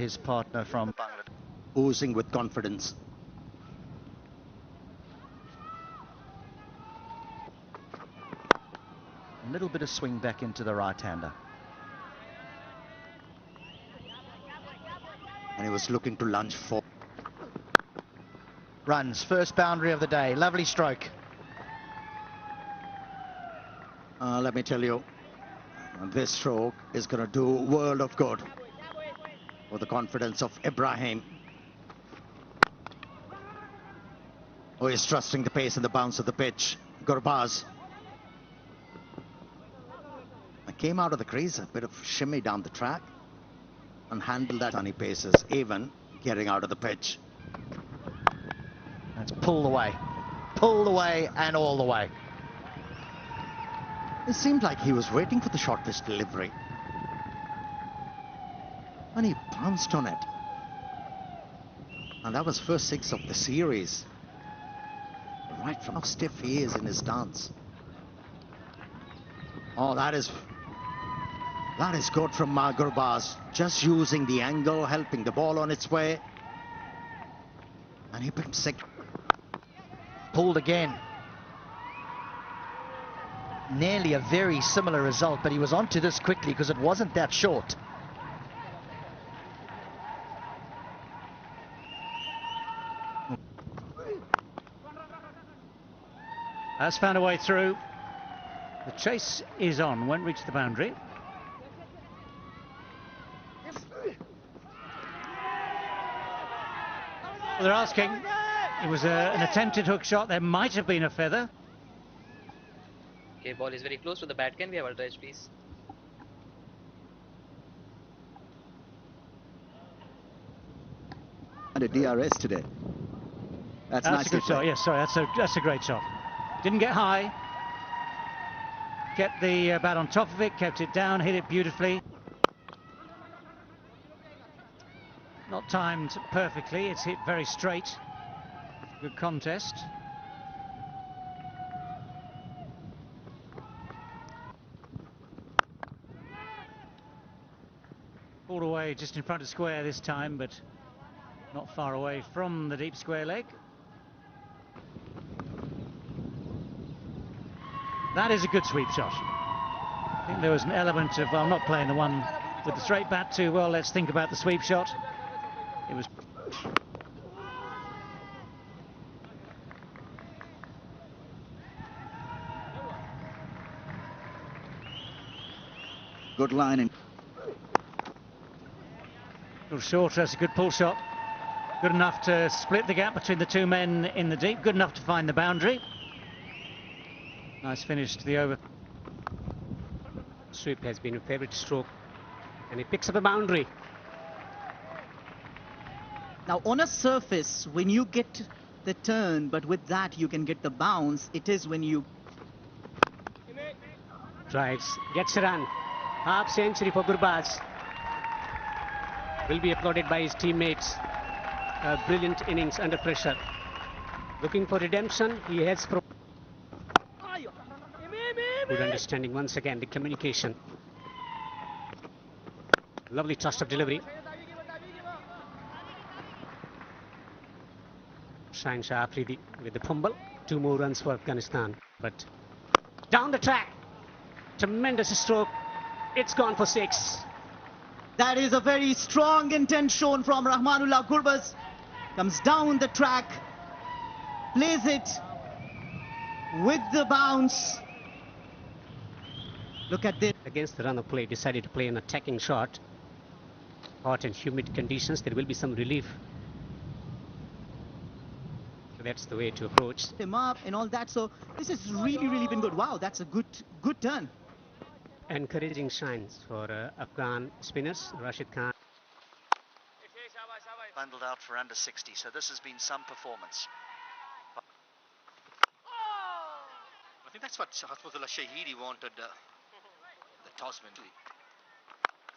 his partner from Bangladesh. Oozing with confidence. A little bit of swing back into the right-hander. And he was looking to lunge for. Runs, first boundary of the day. Lovely stroke. Let me tell you, this stroke is going to do a world of good for the confidence of Ibrahim, who is trusting the pace and the bounce of the pitch. Gurbaz came out of the crease, a bit of shimmy down the track, and handled that sunny paces, even getting out of the pitch. That's pulled away and all the way. It seemed like he was waiting for the short pitch delivery, and he pounced on it. And that was first six of the series. Right from how stiff he is in his stance. Oh, that is good from Gurbaz. Just using the angle, helping the ball on its way. And he picked sick. Pulled again. Nearly a very similar result, but he was onto this quickly because it wasn't that short. Has found a way through. The chase is on, won't reach the boundary. Well, they're asking. It was an attempted hook shot. There might have been a feather. Okay, ball is very close to the bat. Can we have ultra edge, please? And a DRS today. That's a good shot. Yes, sorry, that's a great shot. Didn't get high. Kept the bat on top of it, kept it down, hit it beautifully. Not timed perfectly. It's hit very straight. Good contest. Pulled away just in front of square this time, but not far away from the deep square leg. That is a good sweep shot. I think there was an element of, well, I'm not playing the one with the straight bat too well. Let's think about the sweep shot. It was. Good line. A little shorter, that's a good pull shot. Good enough to split the gap between the two men in the deep. Good enough to find the boundary. Nice finish to the over. Sweep has been a favourite stroke, and he picks up a boundary. Now on a surface, when you get the turn, but with that you can get the bounce, it is when you... Drives, gets a run. Half century for Gurbaz. Will be applauded by his teammates. A brilliant innings under pressure. Looking for redemption, he has... Good understanding once again, the communication. Lovely thrust of delivery. Shine Shah Afridi with the fumble. 2 more runs for Afghanistan. But down the track, tremendous stroke. It's gone for 6. That is a very strong intent shown from Rahmanullah Gurbaz. Comes down the track, plays it with the bounce. Look at this. Against the run of play, decided to play an attacking shot. Hot and humid conditions, there will be some relief. So that's the way to approach. Him up and all that. So this has really been good. Wow, that's a good turn. Encouraging shines for Afghan spinners. Rashid Khan. Bundled out for under 60, so this has been some performance. I think that's what Hasmutullah Shahidi wanted. The tossman.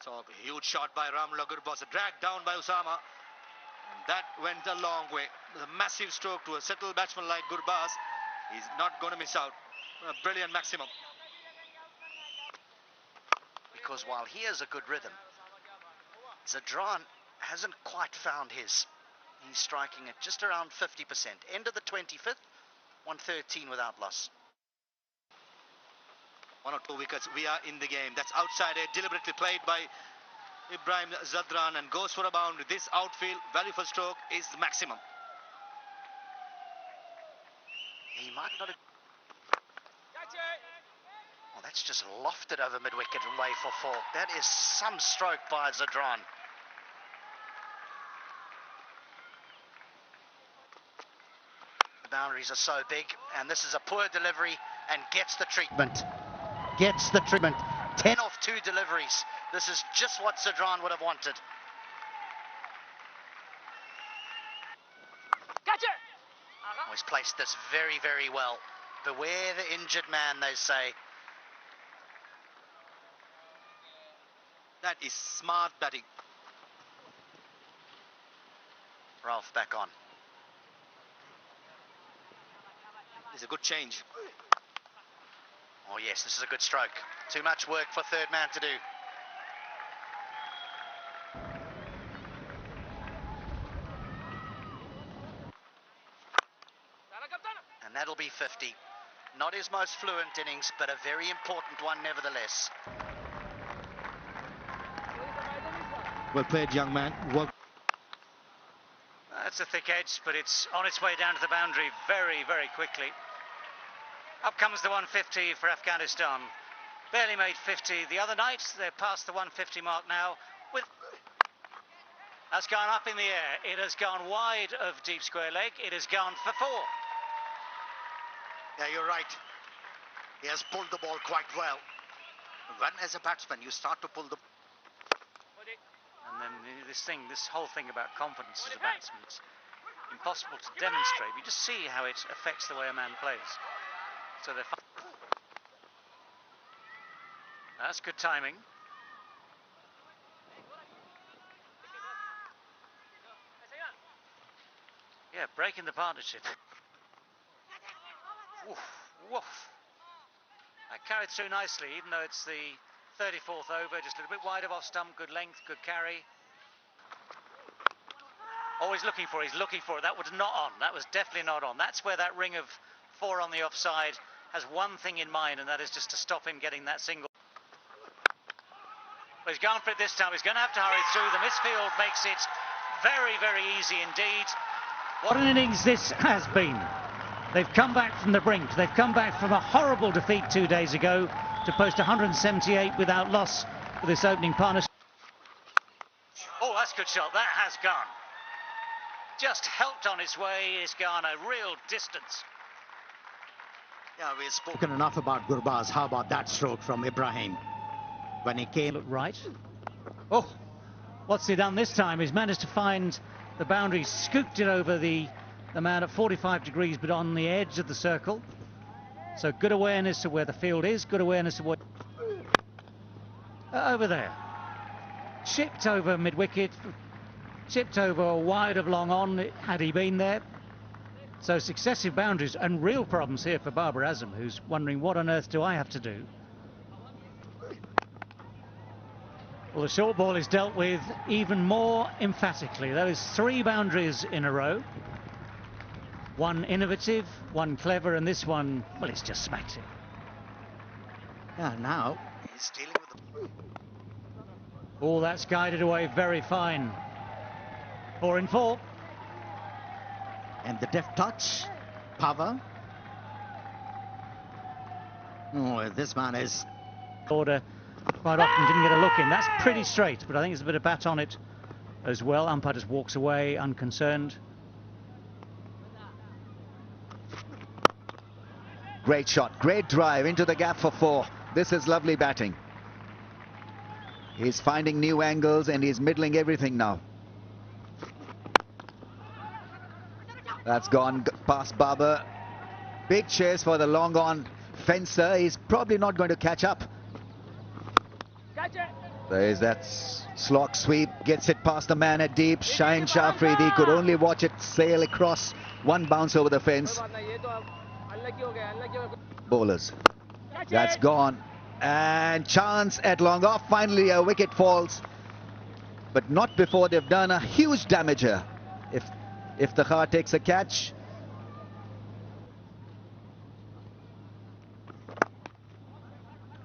So a huge shot by Rahmanullah Gurbaz, dragged down by Usama. And that went a long way. A massive stroke to a settled batsman like Gurbaz. He's not going to miss out. A brilliant maximum. Because while he has a good rhythm, Zadran hasn't quite found his. He's striking at just around 50%. End of the 25th, 113 without loss. 1 or 2 wickets, we are in the game. That's outside edge, deliberately played by Ibrahim Zadran and goes for a boundary. This outfield value for stroke is the maximum. He might not have... Oh, that's just lofted over mid-wicket and way for 4. That is some stroke by Zadran. The boundaries are so big, and this is a poor delivery and gets the treatment. Gets the treatment. 10 off 2 deliveries. This is just what Zadran would have wanted. Oh, he's placed this very, very well. Beware the injured man, they say. That is smart batting. Ralph back on. It's a good change. Oh yes, this is a good stroke. Too much work for third man to do. And that'll be 50. Not his most fluent innings, but a very important one nevertheless. Well played, young man. Well. That's a thick edge, but it's on its way down to the boundary very, very quickly. Up comes the 150 for Afghanistan. Barely made 50 the other night. They're past the 150 mark now. That's gone up in the air. It has gone wide of deep square leg. It has gone for 4. Yeah, you're right. He has pulled the ball quite well. When, as a batsman, you start to pull the... And then this whole thing about confidence as a batsman, it's impossible to demonstrate. You just see how it affects the way a man plays. So they're... That's good timing. Yeah, breaking the partnership. Woof, woof. That carried through nicely, even though it's the 34th over, just a little bit wide of off stump, good length, good carry. Oh, he's looking for it. That was not on. That was definitely not on. That's where that ring of 4 on the offside has one thing in mind, and that is just to stop him getting that single. But he's gone for it this time. He's going to have to hurry through. The misfield makes it very, very easy indeed. What an innings this has been. They've come back from the brink. They've come back from a horrible defeat 2 days ago to post 178 without loss for this opening partnership. Oh, that's a good shot. That has gone. Just helped on its way. It's gone a real distance. Yeah, we've spoken enough about Gurbaz. How about that stroke from Ibrahim? When he came... Look right. Oh, what's he done this time? He's managed to find the boundary, scooped it over the man at 45 degrees, but on the edge of the circle. So good awareness of where the field is, good awareness of what... over there. Chipped over mid-wicket, chipped over wide of long on, had he been there. So successive boundaries and real problems here for Babar Azam, who's wondering, what on earth do I have to do? Well, the short ball is dealt with even more emphatically. There is 3 boundaries in a row. One innovative, one clever, and this one, well, it's just smacked him. Yeah, now... He's dealing with the... Oh, that's guided away very fine. 4 in 4. And the deft touch, power. Oh, this man is... Order quite often didn't get a look in. That's pretty straight, but I think there's a bit of bat on it as well. Umpire just walks away, unconcerned. Great shot, great drive into the gap for 4. This is lovely batting. He's finding new angles and he's middling everything now. That's gone past Babar. Big chase for the long on fencer. He's probably not going to catch up. There is that slog sweep. Gets it past the man at deep. Shaheen Shafridi could only watch it sail across. One bounce over the fence. Bowlers. That's gone. And chance at long off. Finally a wicket falls. but not before they've done a huge damage here. If Iftikhar takes a catch,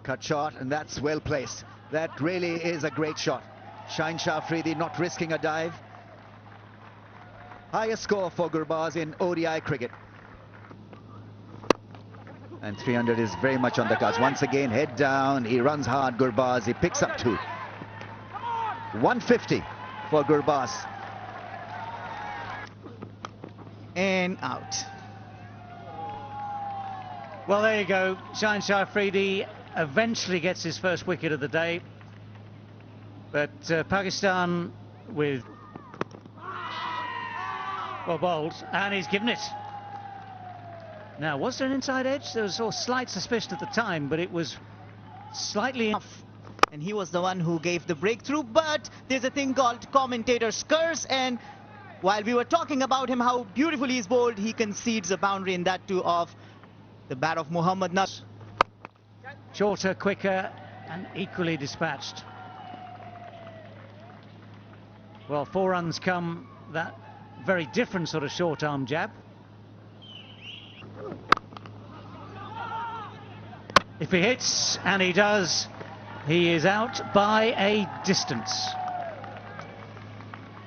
cut shot, and that's well placed. That really is a great shot. Shah Afridi not risking a dive. Highest score for Gurbaz in ODI cricket. And 300 is very much on the cards. Once again, head down, he runs hard, Gurbaz, he picks up 2. 150 for Gurbaz. And out. Well, there you go. Shah Afridi eventually gets his first wicket of the day. But Pakistan with... well bowled, and he's given it. Now, was there an inside edge? There was a slight suspicion at the time, but it was slightly Off. And he was the one who gave the breakthrough, but there's a thing called commentator's curse, and while we were talking about him, how beautifully he's bowled, he concedes a boundary, and that too of the bat of Muhammad Nas. shorter, quicker, and equally dispatched. Well, 4 runs come that very different sort of short arm jab. If he hits, and he does, he is out by a distance.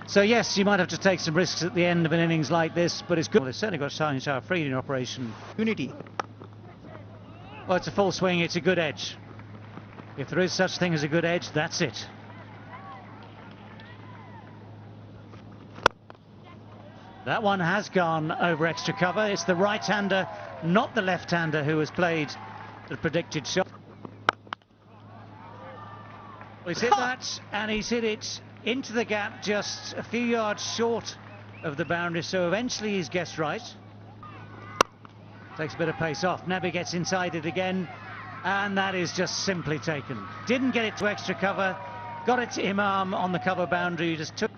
So yes, you might have to take some risks at the end of an innings like this, but it's good. Well, they've certainly got Shah Afridi in operation. Unity. Well, it's a full swing, it's a good edge. If there is such thing as a good edge, that's it. That one has gone over extra cover. It's the right-hander, not the left-hander, who has played the predicted shot. Well, he's hit that, and he's hit it into the gap just a few yards short of the boundary, so eventually he's guessed right. Takes a bit of pace off. Nabi gets inside it again, and that is just simply taken. Didn't get it to extra cover, got it to Imam on the cover boundary, just took.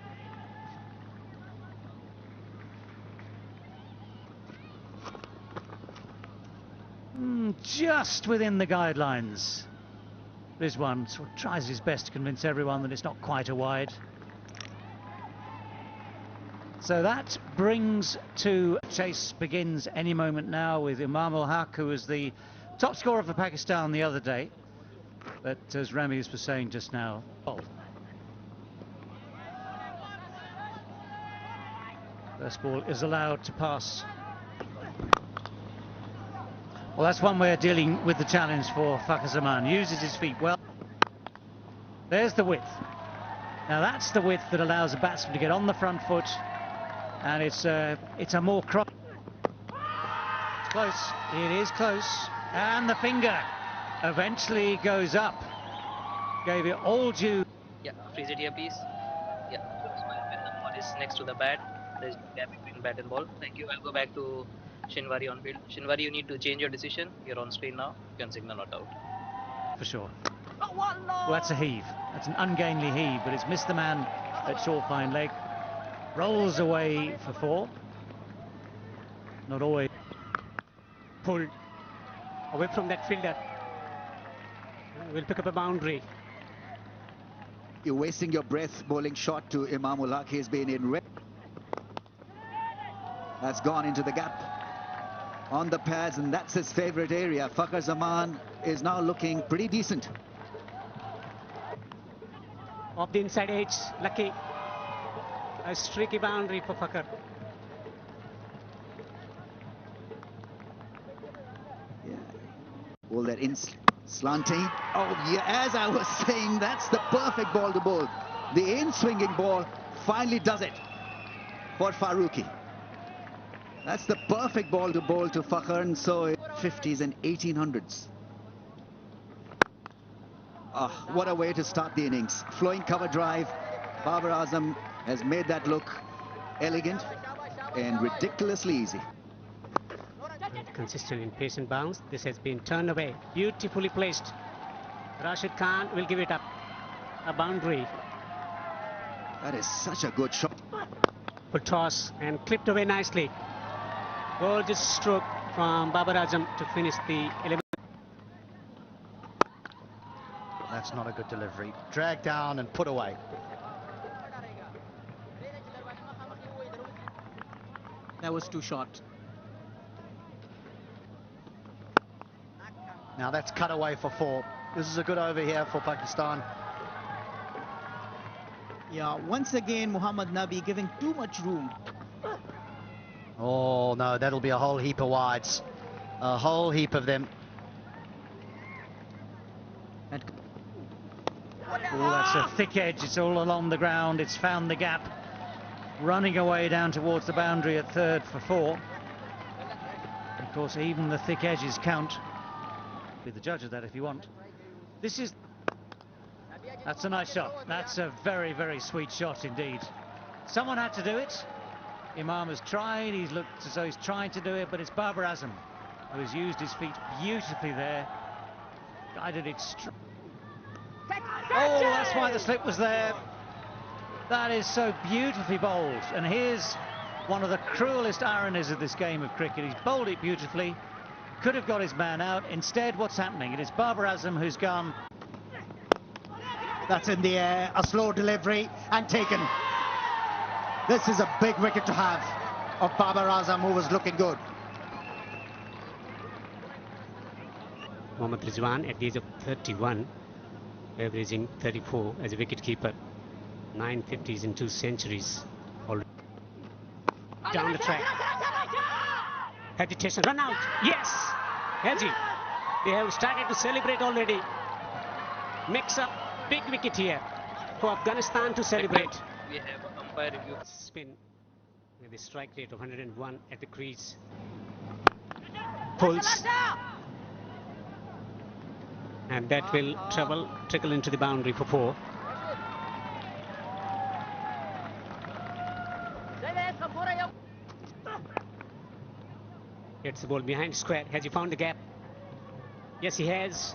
Just within the guidelines. Rizwan sort of tries his best to convince everyone that it's not quite a wide. So that brings to chase begins any moment now with Imam ul Haq, who was the top scorer for Pakistan the other day. But as Ramiz was saying just now, first ball is allowed to pass. Well, that's one way of dealing with the challenge for Iftikhar Chacha. Uses his feet well. There's the width. Now that's the width that allows a batsman to get on the front foot, and it's a more cross. It's close. It is close, and the finger eventually goes up. Gave it all due. Yeah, freeze it here, please. Yeah, when the ball is next to the bat, there's a gap between bat and ball. Thank you. I'll go back to Shinwari on field. Shinwari, you need to change your decision. You're on screen now. You can signal not out. For sure. Well, that's a heave. That's an ungainly heave, but it's missed the man at short fine leg. Rolls away for 4. Not always. Pulled away from that fielder. Will pick up a boundary. You're wasting your breath bowling shot to Imam ul Haq. He's been in red. That's gone into the gap on the pads, and that's his favorite area. Iftikhar Chacha is now looking pretty decent. Off the inside edge, lucky. A streaky boundary for Iftikhar. Yeah. All that in slanting. Oh yeah, as I was saying, that's the perfect ball to bowl. The in-swinging ball finally does it for Farooqi. That's the perfect ball to bowl to Iftikhar, and so 50s and 1800s. Ah, what a way to start the innings. Flowing cover drive. Babar Azam has made that look elegant and ridiculously easy. Consistent in pace and bounce. This has been turned away. Beautifully placed. Rashid Khan will give it up. A boundary. That is such a good shot. Full toss and clipped away nicely. Gorgeous stroke from Babar Azam to finish the 11. That's not a good delivery. Dragged down and put away. That was too short. Now that's cut away for 4. This is a good over here for Pakistan. Yeah, once again, Mohammad Nabi giving too much room. Oh no, that'll be a whole heap of wides. A whole heap of them. Oh, that's a thick edge. It's all along the ground. It's found the gap. Running away down towards the boundary at third for 4. Of course, even the thick edges count. Be the judge of that if you want. That's a nice shot. That's a very, very sweet shot indeed. Someone had to do it. Imam has tried. He's looked as though he's trying to do it, but it's Babar Azam who has used his feet beautifully there. Guided it straight. Oh, that's why the slip was there. That is so beautifully bowled. And here's one of the cruelest ironies of this game of cricket. He's bowled it beautifully. Could have got his man out. Instead, what's happening? It is Babar Azam who's gone. That's in the air, a slow delivery and taken. This is a big wicket to have of Babar Azam, who was looking good. Mohammad Rizwan at the age of 31, averaging 34 as a wicketkeeper. 9 50s and 2 centuries already. Down the track. Hesitation, run out. Yes! Haji. They have started to celebrate already. Makes up big wicket here for Afghanistan to celebrate. We have umpire review. Spin with a strike rate of 101 at the crease. Pulls. And that will trickle into the boundary for 4. Gets the ball behind square. Has he found the gap? Yes, he has.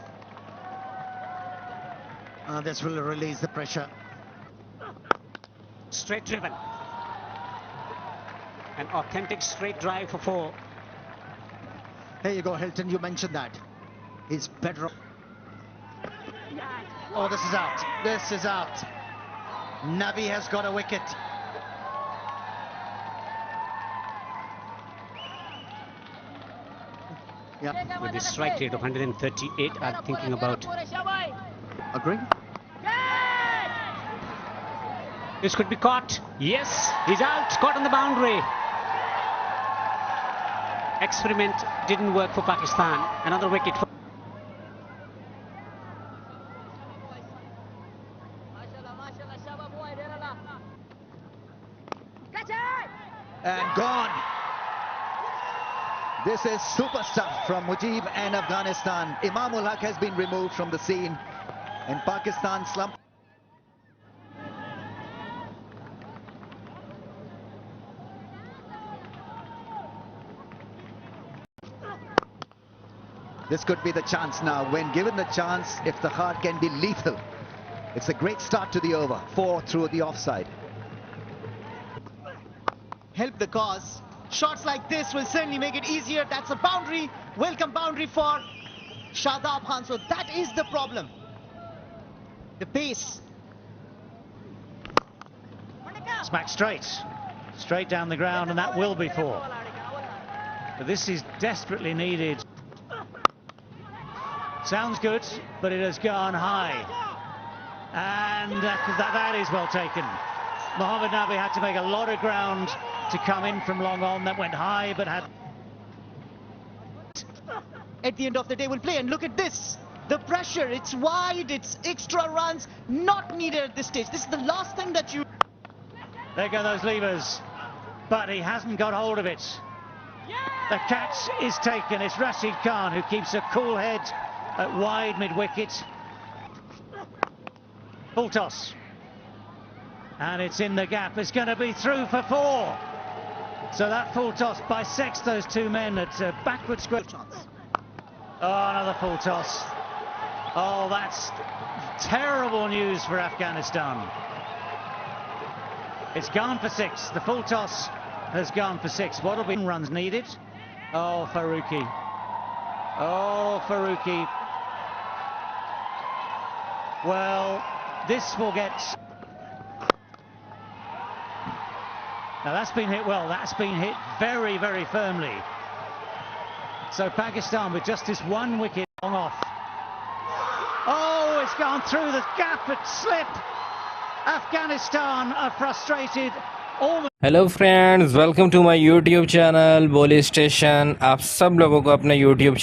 This will release the pressure. Straight driven. An authentic straight drive for 4. There you go, Hilton, you mentioned that. He's better off. Oh, this is out. This is out. Nabi has got a wicket. Yeah. With the strike rate of 138, I'm thinking about. Agree? This could be caught. Yes, he's out. Caught on the boundary. Experiment didn't work for Pakistan. Another wicket for. And gone. This is super stuff from Mujib and Afghanistan. Imamul Haq has been removed from the scene, and Pakistan slump. This could be the chance now. When given the chance, Iftikhar can be lethal. It's a great start to the over. 4 through the offside. Help the cause. Shots like this will certainly make it easier. That's a boundary. Welcome boundary for Shadab Khan. So that is the problem. The pace. Smack straight. Straight down the ground, and that will be 4. But this is desperately needed. Sounds good, but it has gone high. And that is well taken. Mohammad Nabi had to make a lot of ground to come in from long on. That went high, but had... At the end of the day, we'll play. And look at this. The pressure. It's wide. It's extra runs. Not needed at this stage. This is the last thing that you... There go those levers. But he hasn't got hold of it. The catch is taken. It's Rashid Khan who keeps a cool head at wide mid-wicket. Full toss. And it's in the gap. It's going to be through for 4. So that full toss bisects those two men at backward square. Oh, another full toss. Oh, that's terrible news for Afghanistan. It's gone for 6. The full toss has gone for 6. What'll be runs needed? Oh, Faruqi. Oh, Faruqi. Well, this will get... Now that's been hit well, that's been hit very, very firmly. So Pakistan with just this one wicket long off. Oh, it's gone through the gap at slip. Afghanistan are frustrated. Hello friends, welcome to my YouTube channel Boli station. आप सब लोगों को अपना YouTube channel